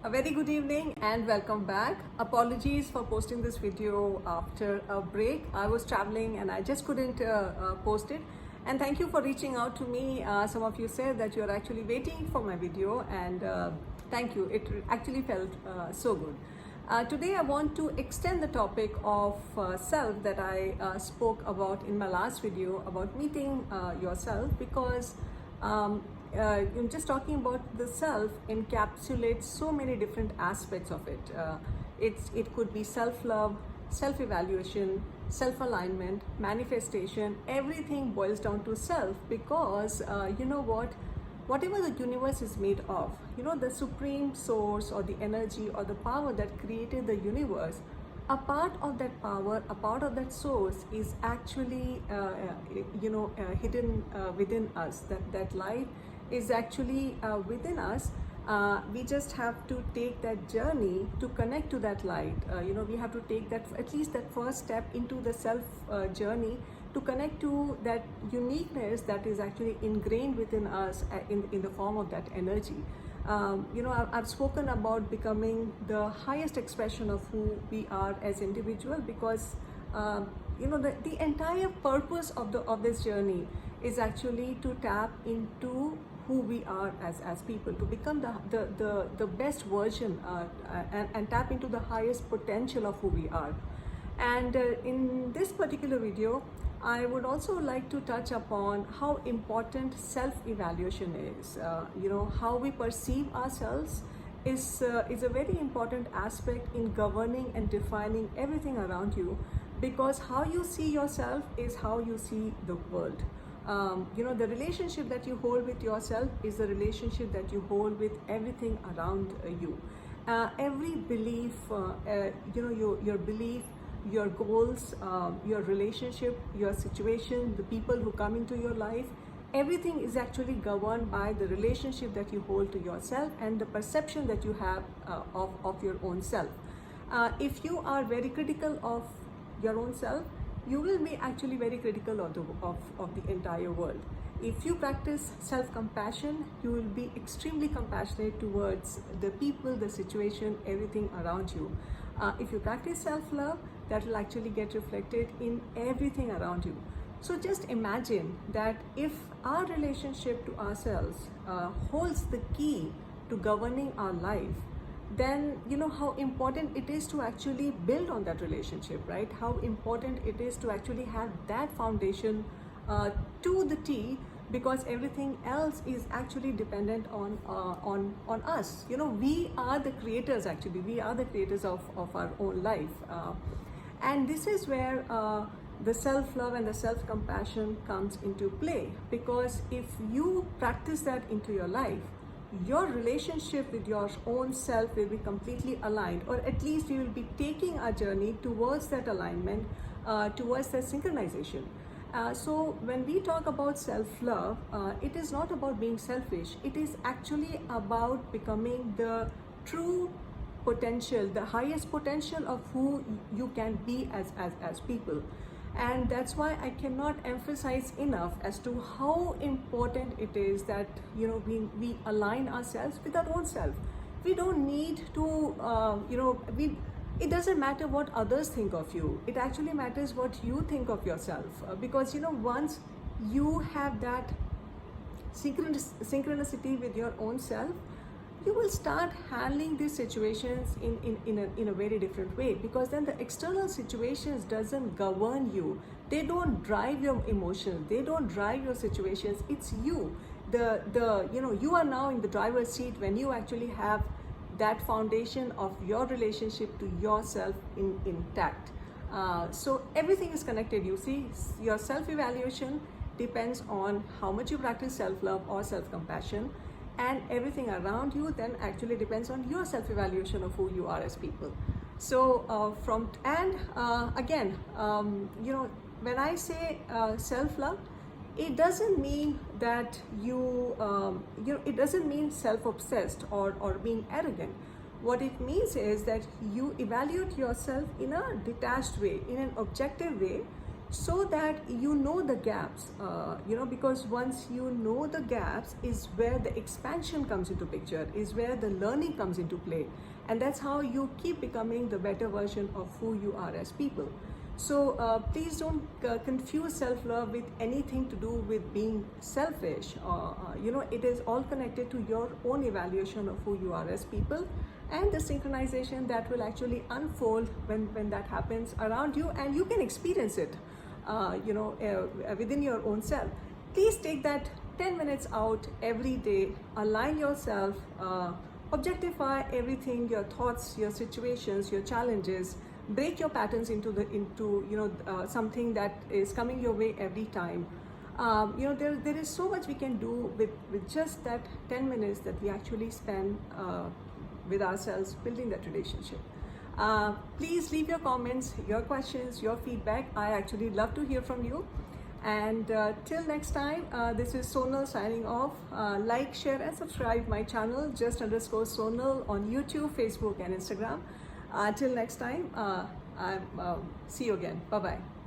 A very good evening and welcome back. Apologies for posting this video after a break. I was traveling and I just couldn't post it. And thank you for reaching out to me. Some of you said that you're actually waiting for my video, and thank you. It actually felt so good. Today I want to extend the topic of self that I spoke about in my last video about meeting yourself, because just talking about the self encapsulates so many different aspects of it. It could be self-love, self-evaluation, self-alignment, manifestation. Everything boils down to self, because you know what? Whatever the universe is made of, the supreme source or the energy or the power that created the universe, a part of that power, a part of that source is actually hidden within us. That light is actually within us. We just have to take that journey to connect to that light. We have to take that, at least that first step into the self journey, to connect to that uniqueness that is actually ingrained within us in the form of that energy. I've spoken about becoming the highest expression of who we are as individuals, because the entire purpose of this journey is actually to tap into who we are as people, to become the best version and tap into the highest potential of who we are. And in this particular video, I would also like to touch upon how important self-evaluation is. How we perceive ourselves is a very important aspect in governing and defining everything around you, because how you see yourself is how you see the world. The relationship that you hold with yourself is the relationship that you hold with everything around you. Every belief, your belief, your goals, your relationship, your situation, the people who come into your life, everything is actually governed by the relationship that you hold to yourself and the perception that you have of your own self. If you are very critical of your own self, you will be actually very critical of the entire world. If you practice self-compassion, you will be extremely compassionate towards the people, the situation, everything around you. If you practice self-love, that will actually get reflected in everything around you. So just imagine that if our relationship to ourselves holds the key to governing our life, then you know how important it is to actually build on that relationship, right? How important it is to actually have that foundation to the T, because everything else is actually dependent on us. We are the creators. Actually, we are the creators of our own life, and this is where the self-love and the self-compassion comes into play, because if you practice that into your life, your relationship with your own self will be completely aligned, or at least you will be taking a journey towards that alignment, towards that synchronization. So when we talk about self-love, it is not about being selfish. It is actually about becoming the true potential, the highest potential of who you can be as people. And that's why I cannot emphasize enough as to how important it is that we align ourselves with our own self. We don't need to it doesn't matter what others think of you. It actually matters what you think of yourself, because once you have that synchronicity with your own self, you will start handling these situations in a very different way, because then the external situations doesn't govern you. They don't drive your emotions, they don't drive your situations. It's you. You are now in the driver's seat when you actually have that foundation of your relationship to yourself intact. So everything is connected. You see, your self-evaluation depends on how much you practice self-love or self-compassion, and everything around you then actually depends on your self-evaluation of who you are as people. So when I say self-love, it doesn't mean that it doesn't mean self-obsessed or being arrogant. What it means is that you evaluate yourself in a detached way, in an objective way. so that you know the gaps, because once you know the gaps is where the expansion comes into picture, is where the learning comes into play, and that's how you keep becoming the better version of who you are as people. So please don't confuse self-love with anything to do with being selfish. It is all connected to your own evaluation of who you are as people, and the synchronization that will actually unfold when that happens around you, and you can experience it within your own self. Please take that 10 minutes out every day, align yourself, objectify everything, your thoughts, your situations, your challenges, break your patterns into something that is coming your way every time. There is so much we can do with just that 10 minutes that we actually spend with ourselves, building that relationship. Please leave your comments, your questions, your feedback. I actually love to hear from you. And till next time, this is Sonal signing off. Like, share and subscribe my channel, just_Sonal on YouTube, Facebook and Instagram. Till next time, see you again. Bye-bye.